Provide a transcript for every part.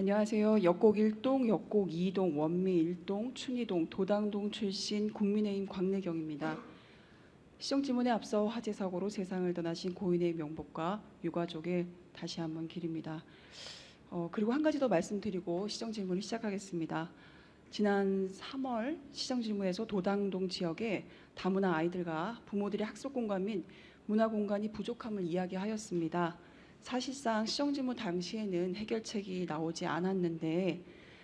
안녕하세요. 역곡 1동, 역곡 2동, 원미 1동, 춘희동, 도당동 출신 국민의힘 광래경입니다. 시정질문에 앞서 화재 사고로 세상을 떠나신 고인의 명복과 유가족에 다시 한번 기립니다. 그리고 한 가지 더 말씀드리고 시정질문을 시작하겠습니다. 지난 3월 시정질문에서 도당동 지역에 다문화 아이들과 부모들의 학습 공간 및 문화 공간이 부족함을 이야기하였습니다. 사실상 시정질문 당시에는 해결책이 나오지 않았는데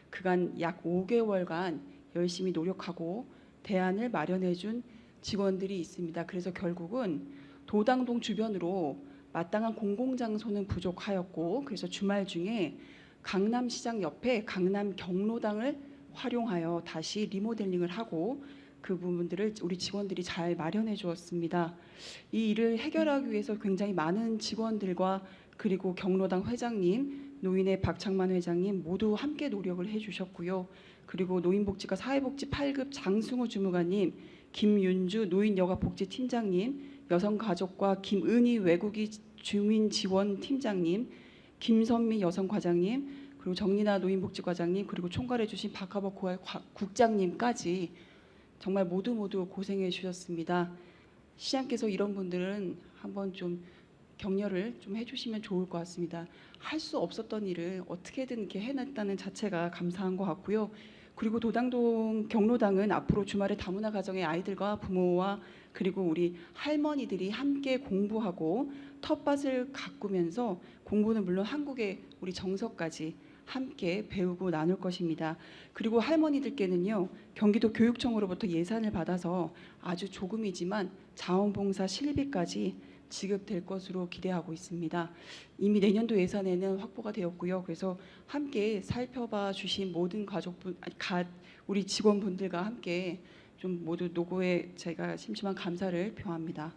그간 약 5개월간 열심히 노력하고 대안을 마련해준 직원들이 있습니다. 그래서 결국은 도당동 주변으로 마땅한 공공장소는 부족하였고, 그래서 주말 중에 강남시장 옆에 강남 경로당을 활용하여 다시 리모델링을 하고 그 부분들을 우리 직원들이 잘 마련해 주었습니다. 이 일을 해결하기 위해서 굉장히 많은 직원들과 그리고 경로당 회장님, 노인의 박창만 회장님 모두 함께 노력을 해주셨고요. 그리고 노인복지과 사회복지 8급 장승우 주무관님, 김윤주 노인여가복지팀장님, 여성가족과 김은희 외국인 주민지원팀장님, 김선미 여성과장님, 그리고 정리나 노인복지과장님, 그리고 총괄해주신 박하버 국장님까지 정말 모두 고생해 주셨습니다. 시장께서 이런 분들은 한번 좀 격려를 좀 해주시면 좋을 것 같습니다. 할 수 없었던 일을 어떻게든 이렇게 해냈다는 자체가 감사한 것 같고요. 그리고 도당동 경로당은 앞으로 주말에 다문화 가정의 아이들과 부모와 그리고 우리 할머니들이 함께 공부하고 텃밭을 가꾸면서 공부는 물론 한국의 우리 정서까지 함께 배우고 나눌 것입니다. 그리고 할머니들께는요, 경기도 교육청으로부터 예산을 받아서 아주 조금이지만 자원봉사 실비까지 지급될 것으로 기대하고 있습니다. 이미 내년도 예산에는 확보가 되었고요. 그래서 함께 살펴봐 주신 모든 우리 직원분들과 함께 좀 모두 노고에 제가 심심한 감사를 표합니다.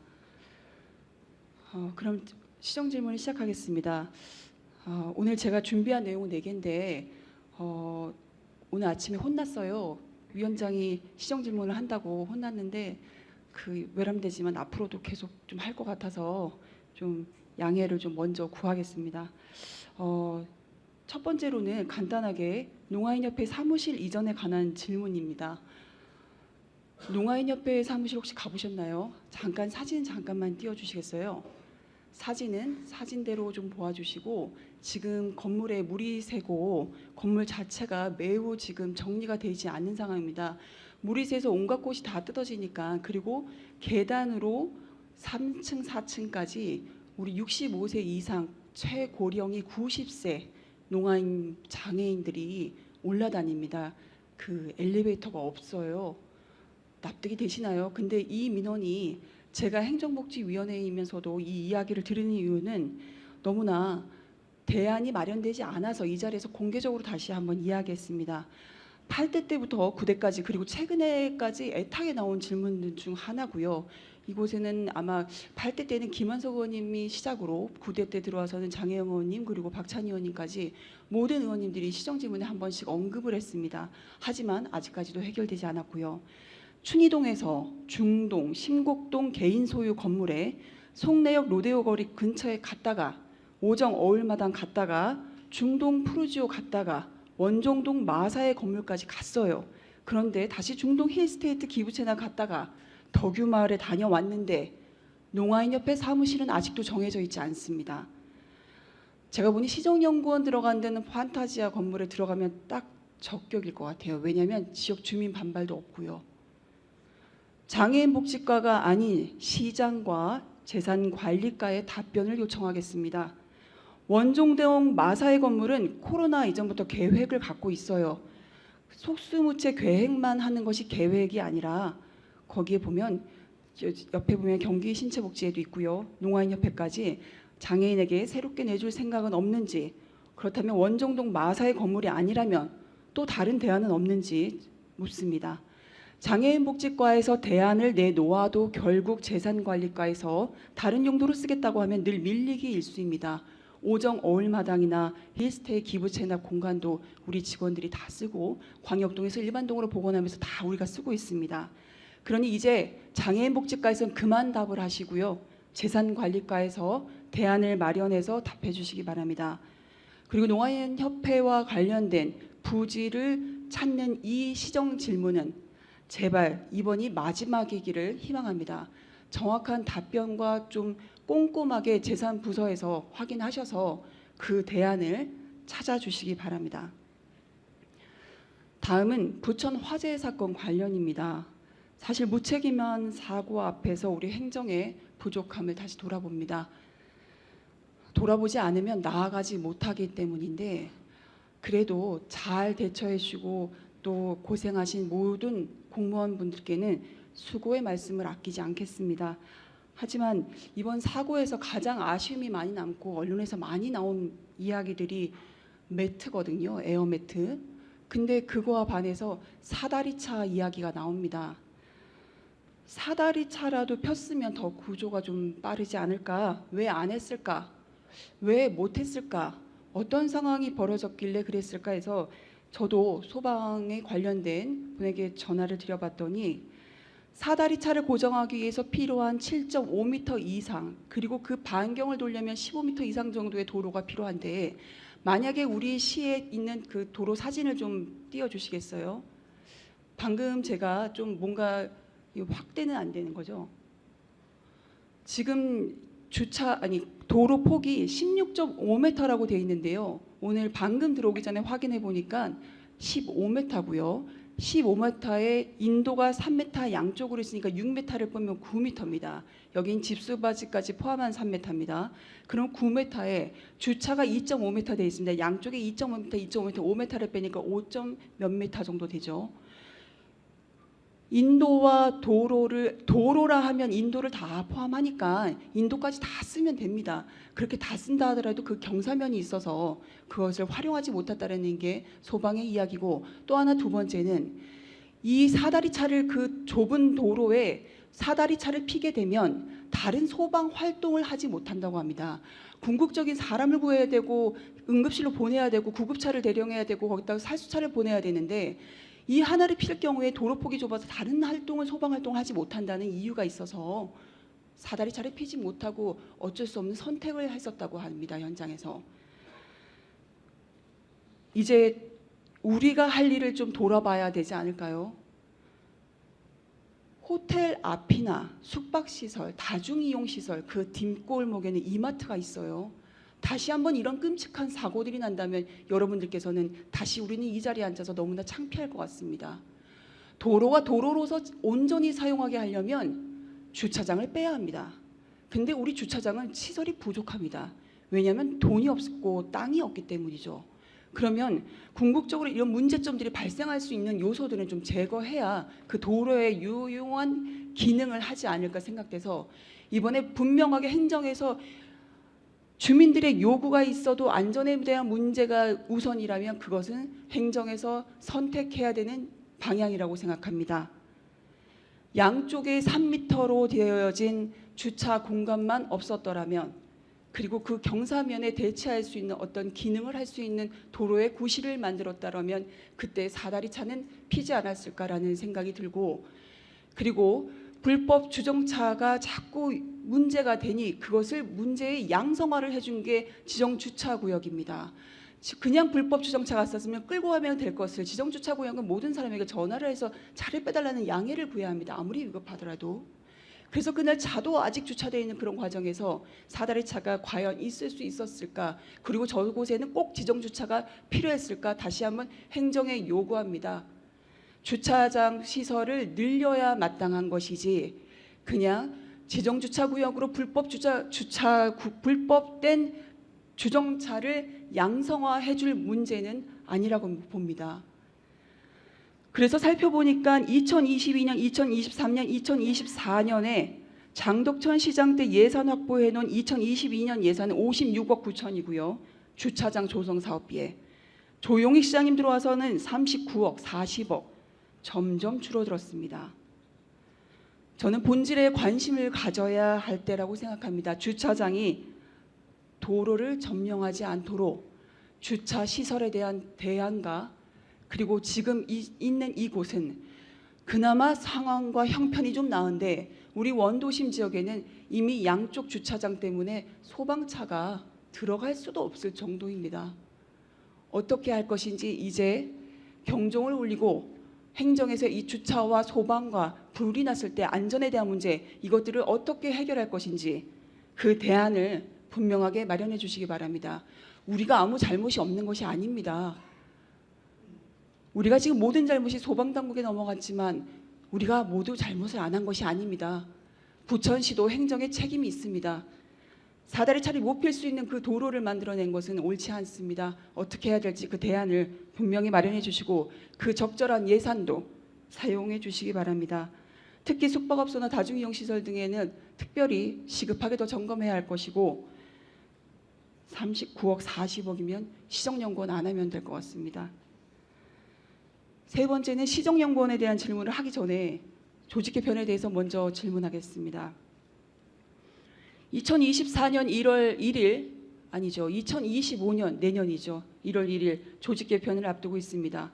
그럼 시정질문을 시작하겠습니다. 오늘 제가 준비한 내용은 4개인데 오늘 아침에 혼났어요. 위원장이 시정질문을 한다고 혼났는데 외람되지만 앞으로도 계속 좀 할 것 같아서 좀 양해를 좀 먼저 구하겠습니다. 첫 번째로는 간단하게 농아인협회 사무실 이전에 관한 질문입니다. 농아인협회 사무실 혹시 가보셨나요? 사진 잠깐만 띄워주시겠어요? 사진은 사진대로 좀 보아주시고, 지금 건물에 물이 새고 건물 자체가 매우 지금 정리가 되지 않는 상황입니다. 물이 새서 온갖 곳이 다 뜯어지니까, 그리고 계단으로 3층 4층까지 우리 65세 이상 최고령이 90세 농아인 장애인들이 올라다닙니다. 그 엘리베이터가 없어요. 납득이 되시나요? 근데 이 민원이 제가 행정복지위원회이면서도 이 이야기를 들은 이유는 너무나 대안이 마련되지 않아서 이 자리에서 공개적으로 다시 한번 이야기했습니다. 8대 때부터 9대까지 그리고 최근에까지 애타게 나온 질문 중 하나고요. 이곳에는 아마 8대 때는 김한석 의원님이 시작으로 9대 때 들어와서는 장혜영 의원님 그리고 박찬희 의원님까지 모든 의원님들이 시정질문에 한 번씩 언급을 했습니다. 하지만 아직까지도 해결되지 않았고요. 춘희동에서 중동, 심곡동 개인 소유 건물에 송내역 로데오 거리 근처에 갔다가 오정 어울마당 갔다가 중동 푸르지오 갔다가 원종동 마사의 건물까지 갔어요. 그런데 다시 중동 힐스테이트 기부채나 갔다가 덕유마을에 다녀왔는데 농아인협회 사무실은 아직도 정해져 있지 않습니다. 제가 보니 시정연구원 들어간 데는 판타지아 건물에 들어가면 딱 적격일 것 같아요. 왜냐하면 지역 주민 반발도 없고요. 장애인 복지과가 아닌 시장과 재산관리과의 답변을 요청하겠습니다. 원종동 마사의 건물은 코로나 이전부터 계획을 갖고 있어요. 속수무책 계획만 하는 것이 계획이 아니라 거기에 보면 옆에 보면 경기 신체복지에도 있고요. 농아인협회까지 장애인에게 새롭게 내줄 생각은 없는지, 그렇다면 원종동 마사의 건물이 아니라면 또 다른 대안은 없는지 묻습니다. 장애인복지과에서 대안을 내놓아도 결국 재산관리과에서 다른 용도로 쓰겠다고 하면 늘 밀리기 일쑤입니다. 오정 어울마당이나 힐스테이 기부채나 공간도 우리 직원들이 다 쓰고 광역동에서 일반동으로 복원하면서 다 우리가 쓰고 있습니다. 그러니 이제 장애인복지과에서는 그만 답을 하시고요. 재산관리과에서 대안을 마련해서 답해 주시기 바랍니다. 그리고 농아인협회와 관련된 부지를 찾는 이 시정 질문은 제발 이번이 마지막이기를 희망합니다. 정확한 답변과 좀 꼼꼼하게 재산부서에서 확인하셔서 그 대안을 찾아주시기 바랍니다. 다음은 부천 화재 사건 관련입니다. 사실 무책임한 사고 앞에서 우리 행정의 부족함을 다시 돌아봅니다. 돌아보지 않으면 나아가지 못하기 때문인데 그래도 잘 대처해 주시고 또 고생하신 모든 공무원분들께는 수고의 말씀을 아끼지 않겠습니다. 하지만 이번 사고에서 가장 아쉬움이 많이 남고 언론에서 많이 나온 이야기들이 매트거든요. 에어매트. 근데 그거와 반해서 사다리차 이야기가 나옵니다. 사다리차라도 폈으면 더 구조가 좀 빠르지 않을까? 왜 안 했을까? 왜 못했을까? 어떤 상황이 벌어졌길래 그랬을까 해서 저도 소방에 관련된 분에게 전화를 드려봤더니 사다리차를 고정하기 위해서 필요한 7.5m 이상 그리고 그 반경을 돌려면 15m 이상 정도의 도로가 필요한데 만약에 우리 시에 있는 그 도로 사진을 좀 띄워주시겠어요? 방금 제가 좀 뭔가 확대는 안 되는 거죠. 지금 도로 폭이 16.5m라고 되어 있는데요. 오늘 방금 들어오기 전에 확인해 보니까 15m고요. 15m에 인도가 3m 양쪽으로 있으니까 6m를 빼면 9m입니다. 여긴 집수바지까지 포함한 3m입니다. 그럼 9m에 주차가 2.5m 되어 있습니다. 양쪽에 2.5m, 2.5m, 5m를 빼니까 5점 몇 m 정도 되죠. 인도와 도로라 하면 인도를 다 포함하니까 인도까지 다 쓰면 됩니다. 그렇게 다 쓴다 하더라도 그 경사면이 있어서 그것을 활용하지 못했다는 게 소방의 이야기고 또 하나 두 번째는 이 사다리차를 그 좁은 도로에 사다리차를 피게 되면 다른 소방 활동을 하지 못한다고 합니다. 궁극적인 사람을 구해야 되고 응급실로 보내야 되고 구급차를 대령해야 되고 거기다가 살수차를 보내야 되는데 이 하나를 필 경우에 도로폭이 좁아서 다른 활동을 소방 활동을 하지 못한다는 이유가 있어서 사다리차를 피지 못하고 어쩔 수 없는 선택을 했었다고 합니다. 현장에서. 이제 우리가 할 일을 좀 돌아봐야 되지 않을까요? 호텔 앞이나 숙박시설, 다중이용시설 그 뒷골목에는 이마트가 있어요. 다시 한번 이런 끔찍한 사고들이 난다면 여러분들께서는 다시 우리는 이 자리에 앉아서 너무나 창피할 것 같습니다. 도로가 도로로서 온전히 사용하게 하려면 주차장을 빼야 합니다. 근데 우리 주차장은 시설이 부족합니다. 왜냐하면 돈이 없고 땅이 없기 때문이죠. 그러면 궁극적으로 이런 문제점들이 발생할 수 있는 요소들은 좀 제거해야 그 도로에 유용한 기능을 하지 않을까 생각돼서 이번에 분명하게 행정에서 주민들의 요구가 있어도 안전에 대한 문제가 우선이라면 그것은 행정에서 선택해야 되는 방향이라고 생각합니다. 양쪽에 3m로 되어진 주차 공간만 없었더라면 그리고 그 경사면에 대체할 수 있는 어떤 기능을 할 수 있는 도로의 구실을 만들었다면 그때 사다리차는 피지 않았을까라는 생각이 들고 그리고 불법 주정차가 자꾸 문제가 되니 그것을 문제의 양성화를 해준 게 지정주차구역입니다. 그냥 불법 주정차가 있었으면 끌고 가면 될 것을 지정주차구역은 모든 사람에게 전화를 해서 차를 빼달라는 양해를 구해야 합니다. 아무리 위급하더라도. 그래서 그날 차도 아직 주차되어 있는 그런 과정에서 사다리차가 과연 있을 수 있었을까? 그리고 저곳에는 꼭 지정주차가 필요했을까? 다시 한번 행정에 요구합니다. 주차장 시설을 늘려야 마땅한 것이지 그냥 지정주차구역으로 불법된 주정차를 양성화해 줄 문제는 아니라고 봅니다. 그래서 살펴보니까 2022년, 2023년, 2024년에 장덕천 시장 때 예산 확보해 놓은 2022년 예산은 56억 9천이고요. 주차장 조성 사업비에. 조용익 시장님 들어와서는 39억, 40억 점점 줄어들었습니다. 저는 본질에 관심을 가져야 할 때라고 생각합니다. 주차장이 도로를 점령하지 않도록 주차 시설에 대한 대안과 그리고 지금 있는 이곳은 그나마 상황과 형편이 좀 나은데 우리 원도심 지역에는 이미 양쪽 주차장 때문에 소방차가 들어갈 수도 없을 정도입니다. 어떻게 할 것인지 이제 경종을 울리고 행정에서 이 주차와 소방과 불이 났을 때 안전에 대한 문제 이것들을 어떻게 해결할 것인지 그 대안을 분명하게 마련해 주시기 바랍니다. 우리가 아무 잘못이 없는 것이 아닙니다. 우리가 지금 모든 잘못이 소방당국에 넘어갔지만 우리가 모두 잘못을 안 한 것이 아닙니다. 부천시도 행정에 책임이 있습니다. 사다리 차를 못 필 수 있는 그 도로를 만들어낸 것은 옳지 않습니다. 어떻게 해야 될지 그 대안을 분명히 마련해 주시고 그 적절한 예산도 사용해 주시기 바랍니다. 특히 숙박업소나 다중이용시설 등에는 특별히 시급하게 더 점검해야 할 것이고 39억 40억이면 시정연구원 안 하면 될 것 같습니다. 세 번째는 시정연구원에 대한 질문을 하기 전에 조직 개편에 대해서 먼저 질문하겠습니다. 2024년 1월 1일 아니죠. 2025년 내년이죠. 1월 1일 조직 개편을 앞두고 있습니다.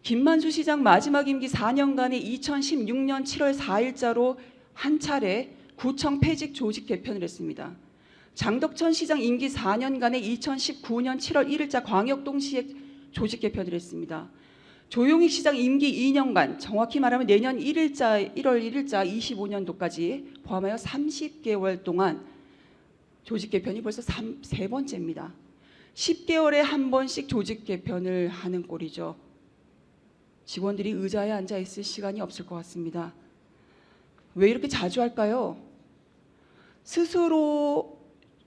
김만수 시장 마지막 임기 4년간의 2016년 7월 4일자로 한 차례 구청 폐직 조직 개편을 했습니다. 장덕천 시장 임기 4년간의 2019년 7월 1일자 광역동시의 조직 개편을 했습니다. 조용익 시장 임기 2년간 정확히 말하면 내년 1월 1일자 25년도까지 포함하여 30개월 동안 조직 개편이 벌써 세 번째입니다. 10개월에 한 번씩 조직 개편을 하는 꼴이죠. 직원들이 의자에 앉아 있을 시간이 없을 것 같습니다. 왜 이렇게 자주 할까요? 스스로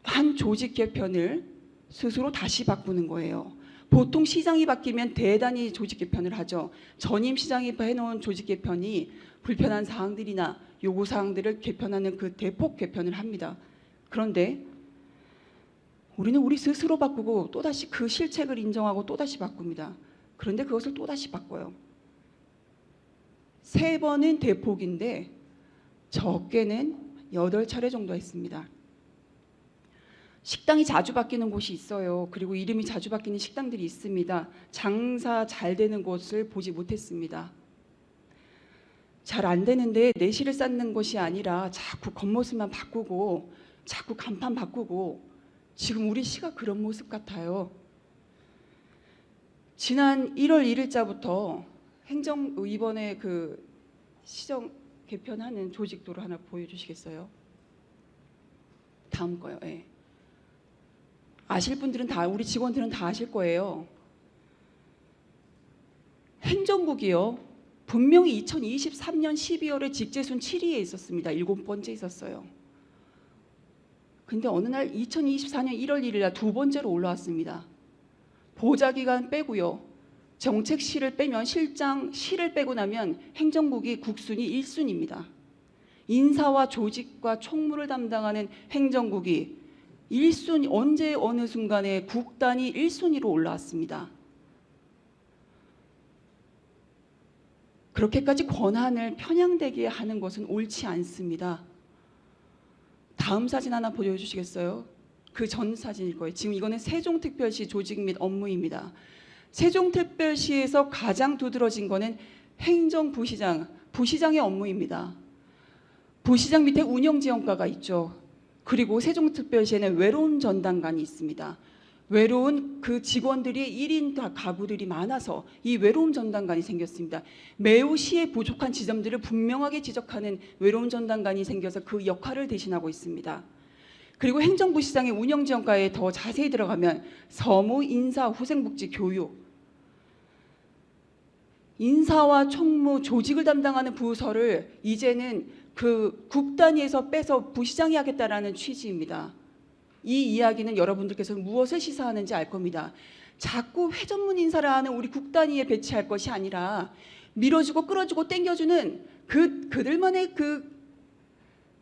한 조직 개편을 스스로 다시 바꾸는 거예요. 보통 시장이 바뀌면 대단히 조직 개편을 하죠. 전임 시장이 해놓은 조직 개편이 불편한 사항들이나 요구 사항들을 개편하는 그 대폭 개편을 합니다. 그런데 우리는 우리 스스로 바꾸고 또다시 그 실책을 인정하고 또다시 바꿉니다. 그런데 그것을 또다시 바꿔요. 3번은 대폭인데 적게는 8차례 정도 했습니다. 식당이 자주 바뀌는 곳이 있어요. 그리고 이름이 자주 바뀌는 식당들이 있습니다. 장사 잘 되는 곳을 보지 못했습니다. 잘 안 되는데 내실을 쌓는 것이 아니라 자꾸 겉모습만 바꾸고 자꾸 간판 바꾸고 지금 우리 시가 그런 모습 같아요. 지난 1월 1일자부터 이번에 그 시정 개편하는 조직도를 하나 보여주시겠어요? 다음 거요. 네. 아실 분들은 다 우리 직원들은 다 아실 거예요. 행정국이요. 분명히 2023년 12월에 직제순 7위에 있었습니다. 7번째 있었어요. 근데 어느 날 2024년 1월 1일 날 2번째로 올라왔습니다. 보좌기관 빼고요. 정책실을 빼면 실장실을 빼고 나면 행정국이 국순위 1순위입니다. 인사와 조직과 총무를 담당하는 행정국이 1순위 언제 어느 순간에 국단이 1순위로 올라왔습니다. 그렇게까지 권한을 편향되게 하는 것은 옳지 않습니다. 다음 사진 하나 보여주시겠어요? 그 전 사진일 거예요. 지금 이거는 세종특별시 조직 및 업무입니다. 세종특별시에서 가장 두드러진 거는 행정부시장, 부시장의 업무입니다. 부시장 밑에 운영지원과가 있죠. 그리고 세종특별시에는 외로운 전담관이 있습니다. 외로운 그 직원들이 1인 가구들이 많아서 이 외로움 전담관이 생겼습니다. 매우 시에 부족한 지점들을 분명하게 지적하는 외로움 전담관이 생겨서 그 역할을 대신하고 있습니다. 그리고 행정부시장의 운영지원과에 더 자세히 들어가면 서무, 인사, 후생복지, 교육, 인사와 총무, 조직을 담당하는 부서를 이제는 그 국단위에서 빼서 부시장이 하겠다라는 취지입니다. 이 이야기는 여러분들께서 무엇을 시사하는지 알 겁니다. 자꾸 회전문 인사를 하는 우리 국단위에 배치할 것이 아니라 밀어주고 끌어주고 땡겨주는 그들만의 그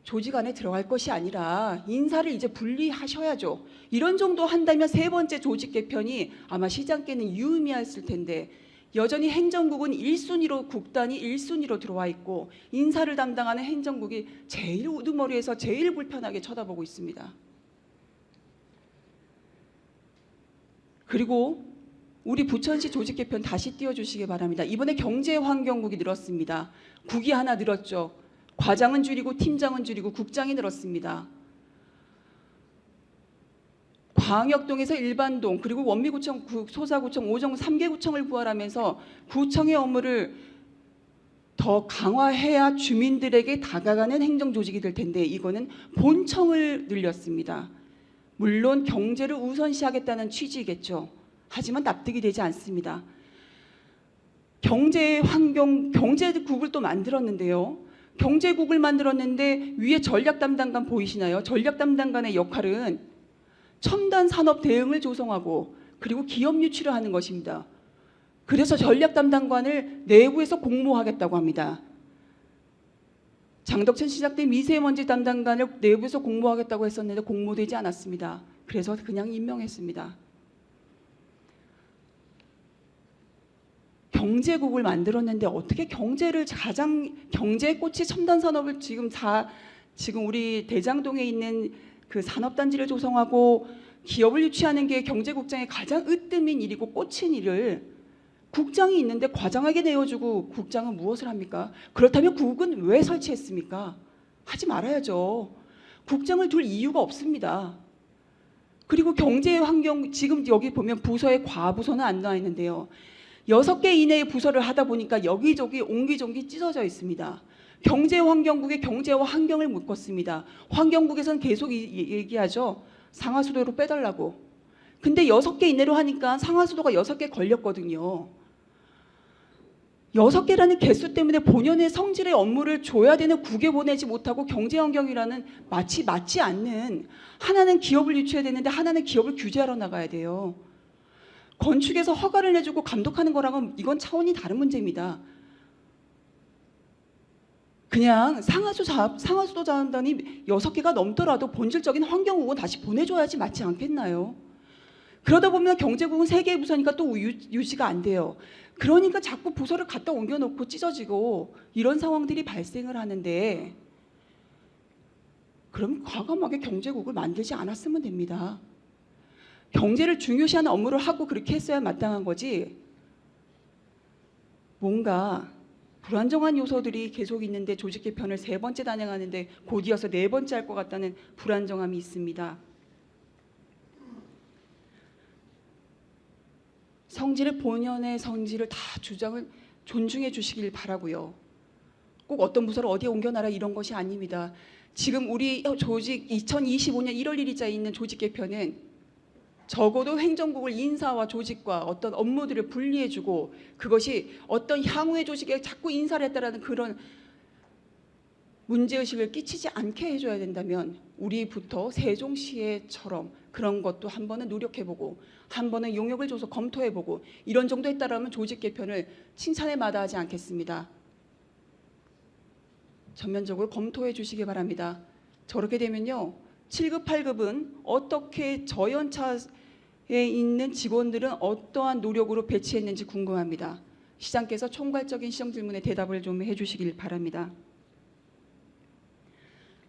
조직 안에 들어갈 것이 아니라 인사를 이제 분리하셔야죠. 이런 정도 한다면 세 번째 조직 개편이 아마 시장께는 유의미했을 텐데 여전히 행정국은 1순위로 국단이 1순위로 들어와 있고 인사를 담당하는 행정국이 제일 우두머리에서 제일 불편하게 쳐다보고 있습니다. 그리고 우리 부천시 조직 개편 다시 띄워주시기 바랍니다. 이번에 경제환경국이 늘었습니다. 국이 하나 늘었죠. 과장은 줄이고 팀장은 줄이고 국장이 늘었습니다. 광역동에서 일반동, 그리고 원미구청, 소사구청, 오정 3개 구청을 부활하면서 구청의 업무를 더 강화해야 주민들에게 다가가는 행정조직이 될 텐데 이거는 본청을 늘렸습니다. 물론 경제를 우선시하겠다는 취지겠죠. 하지만 납득이 되지 않습니다. 경제국을 또 만들었는데요. 경제국을 만들었는데 위에 전략 담당관 보이시나요? 전략 담당관의 역할은 첨단 산업 대응을 조성하고 그리고 기업 유치를 하는 것입니다. 그래서 전략 담당관을 내부에서 공모하겠다고 합니다. 장덕천 시장 때 미세먼지 담당관을 내부에서 공모하겠다고 했었는데 공모되지 않았습니다. 그래서 그냥 임명했습니다. 경제국을 만들었는데 어떻게 경제를 경제의 꽃이 첨단 산업을 지금 우리 대장동에 있는 그 산업단지를 조성하고 기업을 유치하는 게 경제국장의 가장 으뜸인 일이고 꽂힌 일을 국장이 있는데 과장하게 내어주고 국장은 무엇을 합니까? 그렇다면 국은 왜 설치했습니까? 하지 말아야죠. 국장을 둘 이유가 없습니다. 그리고 경제환경 지금 여기 보면 부서의 과부서는 안 나와 있는데요. 6개 이내의 부서를 하다 보니까 여기저기 옹기종기 찢어져 있습니다. 경제환경국에 경제와 환경을 묶었습니다. 환경국에서는 계속 얘기하죠. 상하수도로 빼달라고. 근데 6개 이내로 하니까 상하수도가 6개 걸렸거든요. 6개라는 개수 때문에 본연의 성질의 업무를 줘야 되는 국에 보내지 못하고 경제환경이라는 마치 맞지 않는, 하나는 기업을 유치해야 되는데 하나는 기업을 규제하러 나가야 돼요. 건축에서 허가를 내주고 감독하는 거랑은 이건 차원이 다른 문제입니다. 그냥 상하수도 자원단이 6개가 넘더라도 본질적인 환경국은 다시 보내줘야지 맞지 않겠나요? 그러다 보면 경제국은 3개의 부서니까 또 유지가 안 돼요. 그러니까 자꾸 부서를 갖다 옮겨놓고 찢어지고 이런 상황들이 발생을 하는데, 그럼 과감하게 경제국을 만들지 않았으면 됩니다. 경제를 중요시하는 업무를 하고 그렇게 했어야 마땅한 거지, 뭔가 불안정한 요소들이 계속 있는데 조직 개편을 3번째 단행하는데 곧 이어서 4번째 할 것 같다는 불안정함이 있습니다. 본연의 성질을 다 주장을 존중해 주시길 바라고요. 꼭 어떤 부서를 어디에 옮겨놔라 이런 것이 아닙니다. 지금 우리 조직 2025년 1월 1일자에 있는 조직 개편은 적어도 행정국을 인사와 조직과 어떤 업무들을 분리해주고, 그것이 어떤 향후의 조직에 자꾸 인사를 했다라는 그런 문제의식을 끼치지 않게 해줘야 된다면 우리부터 세종시에처럼 그런 것도 한 번은 노력해보고 한 번은 용역을 줘서 검토해보고 이런 정도 했다라면 조직 개편을 칭찬에 마다하지 않겠습니다. 전면적으로 검토해 주시기 바랍니다. 저렇게 되면요, 7급, 8급은 어떻게 저연차에 있는 직원들은 어떠한 노력으로 배치했는지 궁금합니다. 시장께서 총괄적인 시정 질문에 대답을 좀 해주시길 바랍니다.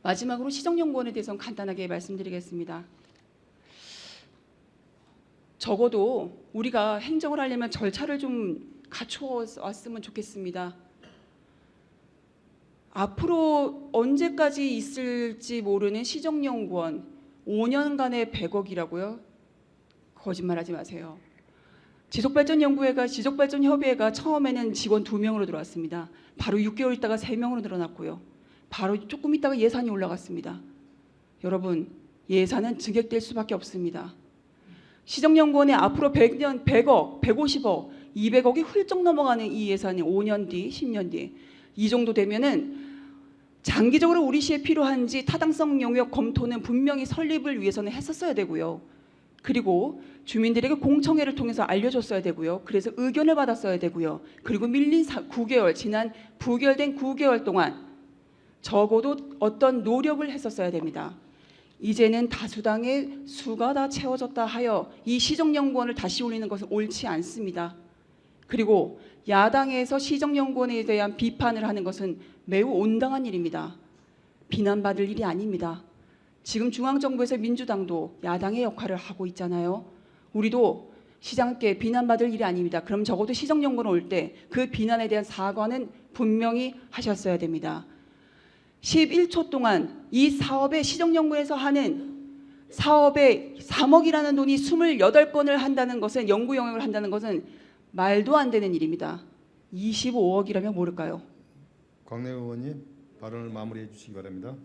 마지막으로 시정연구원에 대해서는 간단하게 말씀드리겠습니다. 적어도 우리가 행정을 하려면 절차를 좀 갖춰 왔으면 좋겠습니다. 앞으로 언제까지 있을지 모르는 시정연구원 5년간의 100억이라고요? 거짓말하지 마세요. 지속발전협의회가 처음에는 직원 2명으로 들어왔습니다. 바로 6개월 있다가 3명으로 늘어났고요. 바로 조금 있다가 예산이 올라갔습니다. 여러분, 예산은 증액될 수밖에 없습니다. 시정연구원에 앞으로 100년 100억, 150억, 200억이 훌쩍 넘어가는 이 예산이 5년 뒤, 10년 뒤 이 정도 되면은 장기적으로 우리 시에 필요한지 타당성 영역 검토는 분명히 설립을 위해서는 했었어야 되고요. 그리고 주민들에게 공청회를 통해서 알려줬어야 되고요. 그래서 의견을 받았어야 되고요. 그리고 밀린 9개월, 지난 부결된 9개월 동안 적어도 어떤 노력을 했었어야 됩니다. 이제는 다수당의 수가 다 채워졌다 하여 이 시정연구원을 다시 올리는 것은 옳지 않습니다. 그리고 야당에서 시정연구원에 대한 비판을 하는 것은 매우 온당한 일입니다. 비난받을 일이 아닙니다. 지금 중앙정부에서 민주당도 야당의 역할을 하고 있잖아요. 우리도 시장께 비난받을 일이 아닙니다. 그럼 적어도 시정연구원 올 때 그 비난에 대한 사과는 분명히 하셨어야 됩니다. 11초 동안 이 사업에 시정연구에서 하는 사업에 3억이라는 돈이 28건을 한다는 것은 연구 영역을 한다는 것은 말도 안 되는 일입니다. 25억이라면 모를까요? 광래 의원님 발언을 마무리해 주시기 바랍니다.